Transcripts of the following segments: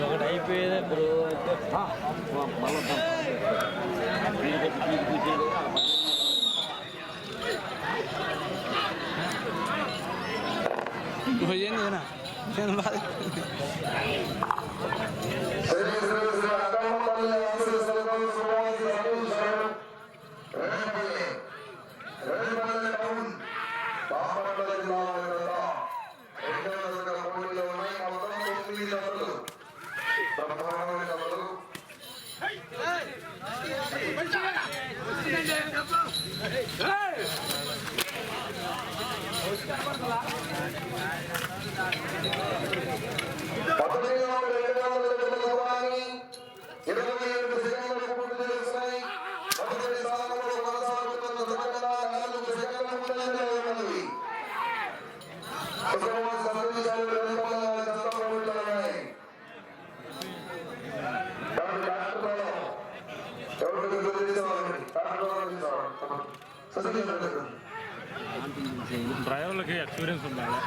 ఒకటి అయిపోయేది ఇప్పుడు ఏంది డ్రైవర్లకి ఎక్స్పీరియన్స్ ఉండాలి.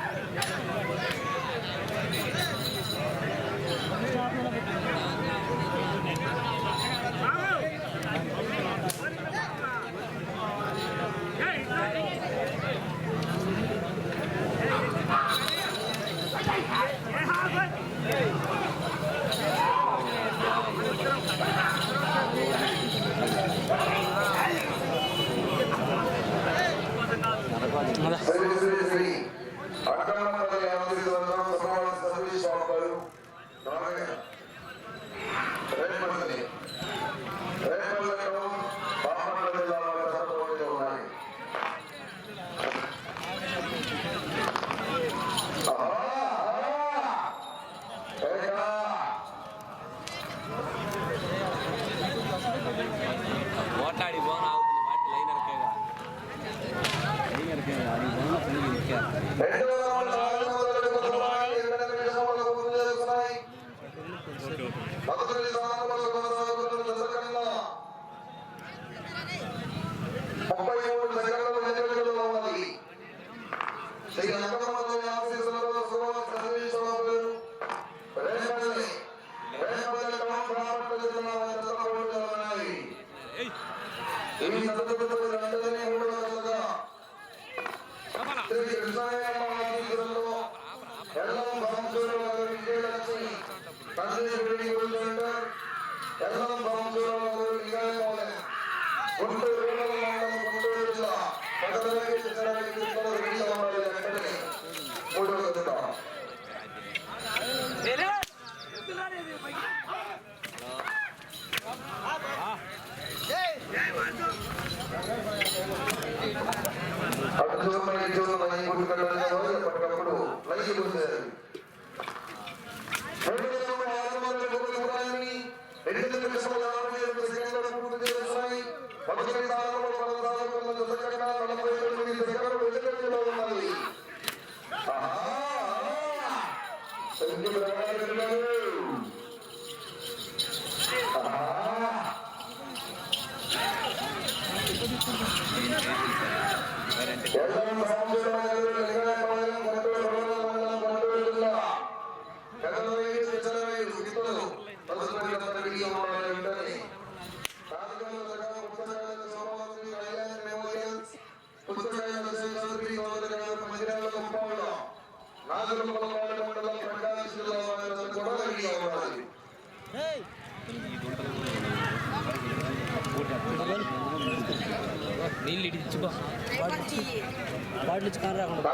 నీళ్ళు ఇచ్చుకో వాటికి కారు రాకుండా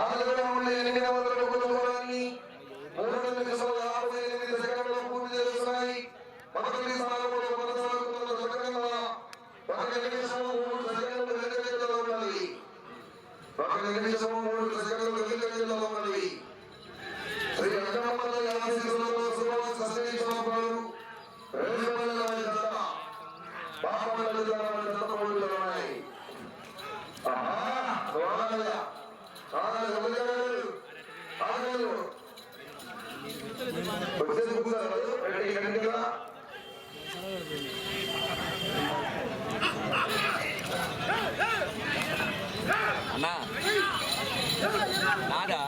అన్నా నాదా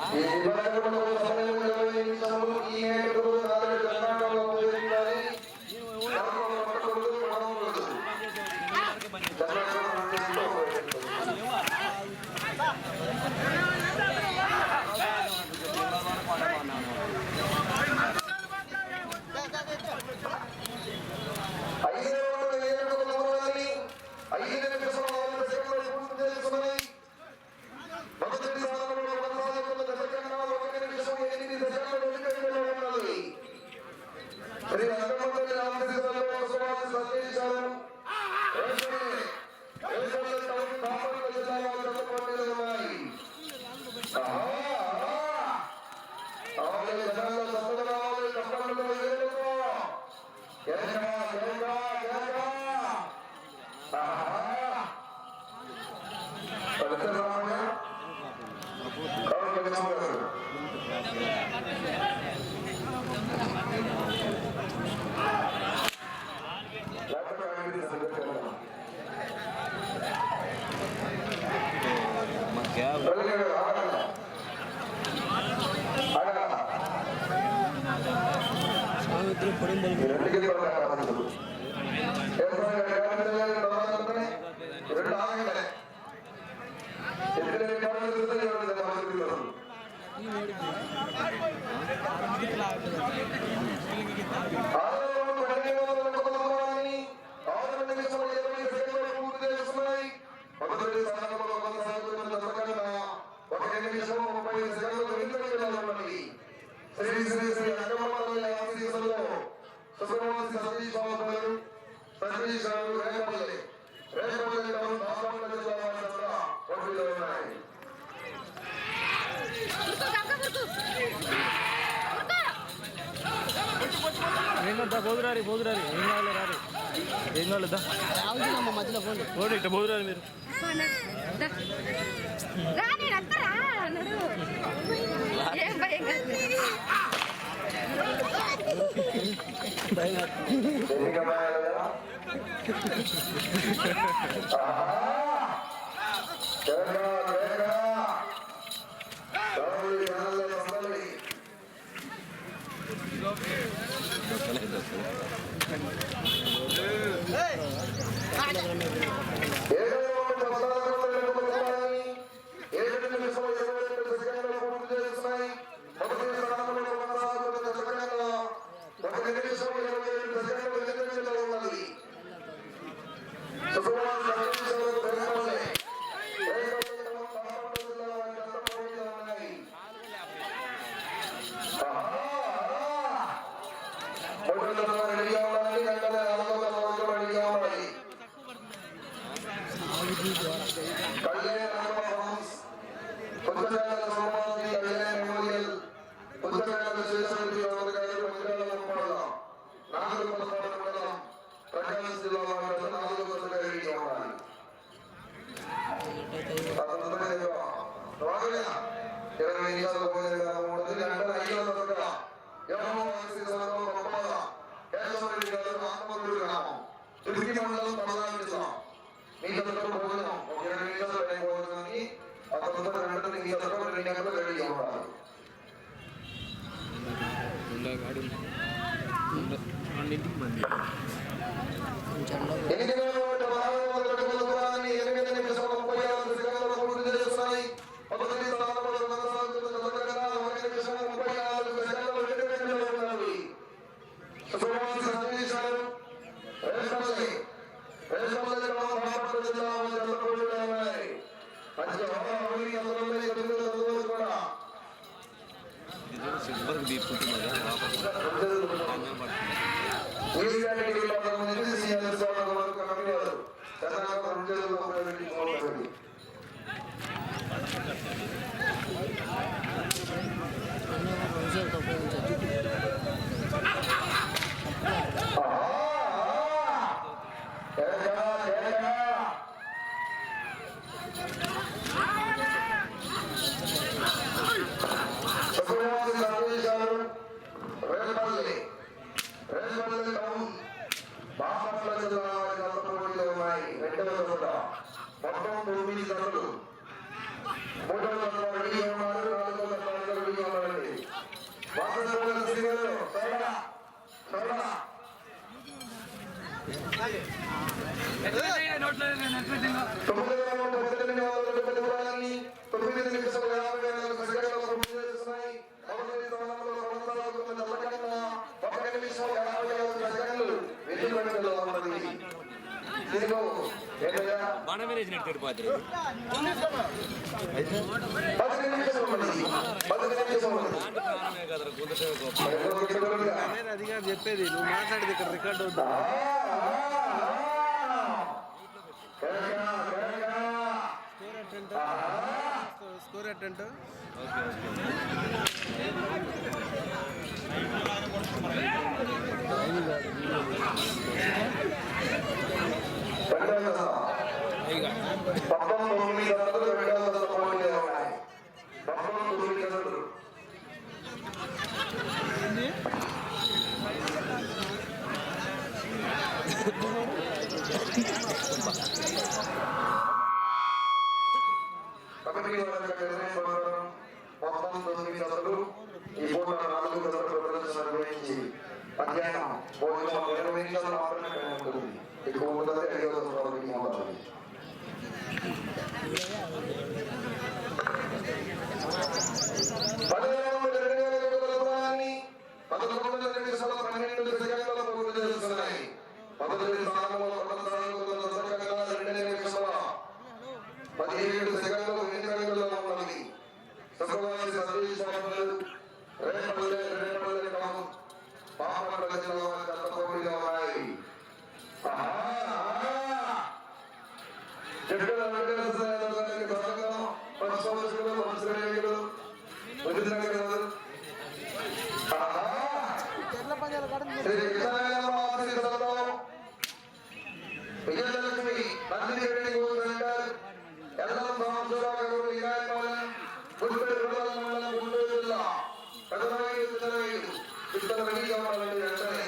బోదురారి ఏం కావాలి రారు ఏం కావాలిద్దా మధ్యలో ఫోన్ ఇట్లా బోదురారి మీరు అదిగా చెప్పేది నువ్వు మాట్లాడేది ఇక్కడ రికార్డ్ అవుతుంది. స్కోర్ అటెంట్ ఓకే సతీష్ బాబు రేపల్లె బాపట్ల జిల్లా గత పోటీగా ఉన్నాయి. చెట్టుల వెంకటేశ్వర గారికి స్వాగతం. పరిశోధకులు పరిశ్రమకులు విజయలక్ష్మి నందిని ట్రైనింగ్ సెంటర్ ఎల్లం సాంబశివరావు గారు ఇరాయపాలెం గుంటూరు మండలం గుంటూరు జిల్లా ఇద్దరు రెడీగా ఉండాలండి. వెంటనే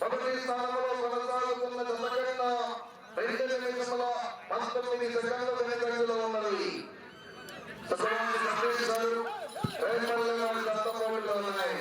మొదటి స్థానంలో కొనసాగుతున్న జతకన్నా 2 నిమిషముల 19 సెకండ్ల వెనుకంజలో ఉన్నది. సతీష్ గారు రేపల్లె వారి దత్తపోటీలో ఉన్నాయి.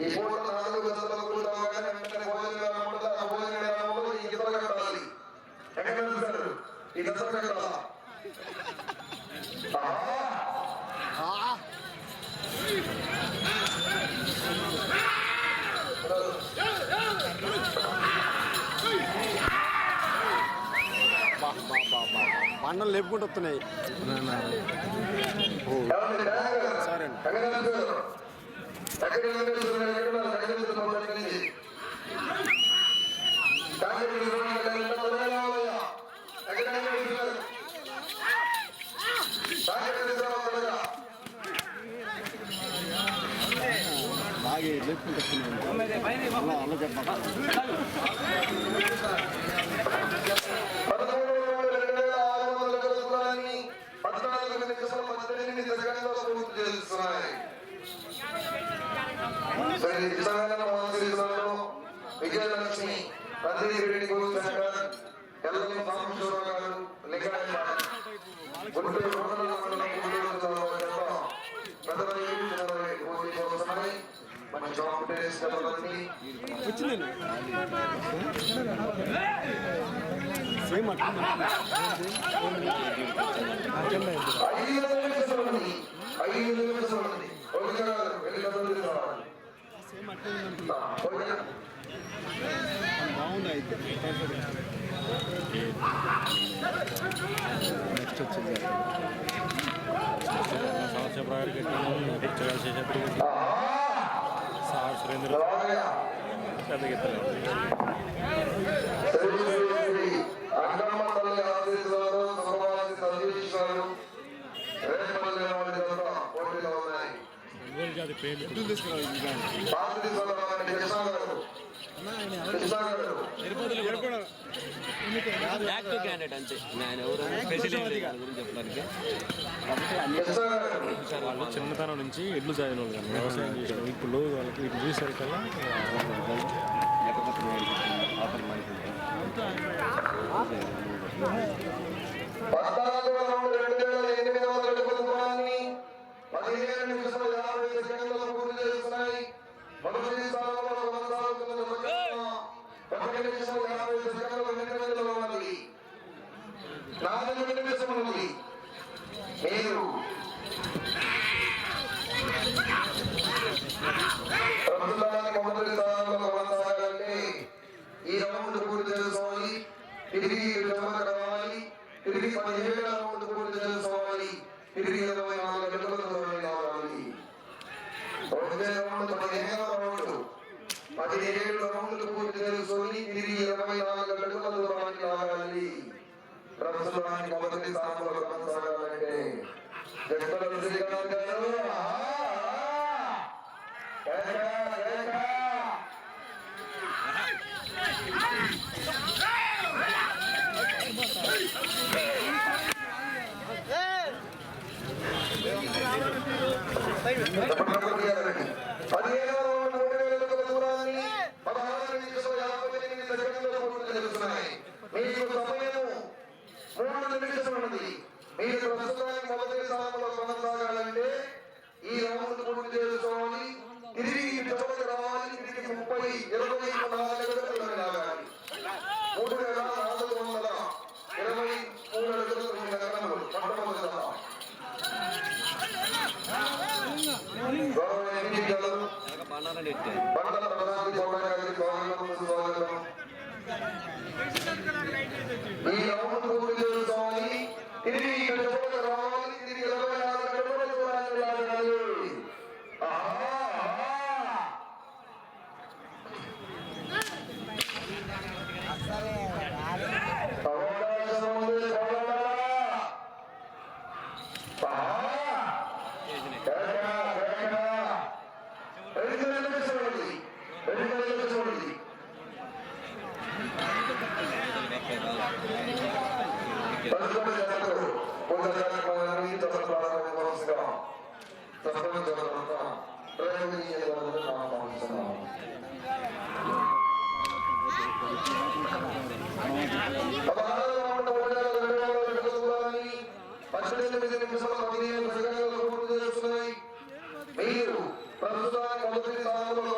ఈ పూట 4 గంటల కూర్చోగానే వెంటనే భోజనం ఈ గీతలు కట్టాలి. ఎక్కడ సార్ ఈ గీతలు కట్టాలా? అన్నం లేపుకుంటూ వస్తున్నాయి. సరే బాగా లేపుకుంటూ వస్తున్నాయి. విజయలక్ష్మి నందిని ట్రైనింగ్ సెంటర్ ఎల్లం సాంబశివరావు గారు గుంటూరు మండలం మంచి కాంపిటీషన్ వచ్చిందండి. సేమ్ 5 నిమిషాలు ఉంది. బాగుంది. అయితే నెక్స్ట్ వచ్చేది సురేంద్ర యాక్టివ్ క్యాండిడేట్ అంతే. నేను ఎవరు గురించి చెప్పడానికి వాళ్ళు చిన్నతనం నుంచి ఎడ్లు చదివిన వాళ్ళు కానీ వ్యవసాయం చేసిన ఇప్పుడు వాళ్ళకి ఇటు చూసేసరికల్లా మీరు ప్రభుత్వానికి మొదటి స్థానంలో కొనసాగాలంటే ఈ రౌండ్ పూర్తి చేసుకోవాలి. తిరిగి రావాలి. తిరిగి 17 రౌండ్ పూర్తి చేసుకోవాలి. తిరిగి 24 గంటలు కావాలి. రౌండ్ 15వ రౌండ్ 17 రౌండ్లు పూర్తి చేసుకొని తిరిగి 24 గంటలకు దూరానికి రావాలి. ప్రస్తుతానికి మొదటి స్థానంలో కొనసాగాలంటే జగన్ శ్రీకాంత్ గారు మీకు సమయము 3 నిమిషాలు ఉన్నది. మీరు ప్రస్తుతానికి మొదటి స్థానంలో కొనసాగాలంటే ఈ రౌండ్ పూర్తి చేసుకోవాలి. తిరిగి చివరికి రావాలి. తిరిగి 30, 24 అడుగులు లాగాలి. 3,423 అడుగులు 9 గంటలు మొట్టమొదటి పంటల ప్రధాని చౌడగారికి స్వాగతం. ఈ రౌండ్ పూర్తి చేసుకోవాలి. తిరిగి చివరికి రావాలి. తిరిగి 24 అడుగుల దూరాన్ని లాగాలి. మీరు ప్రస్తుతానికి మొదటి స్థానంలో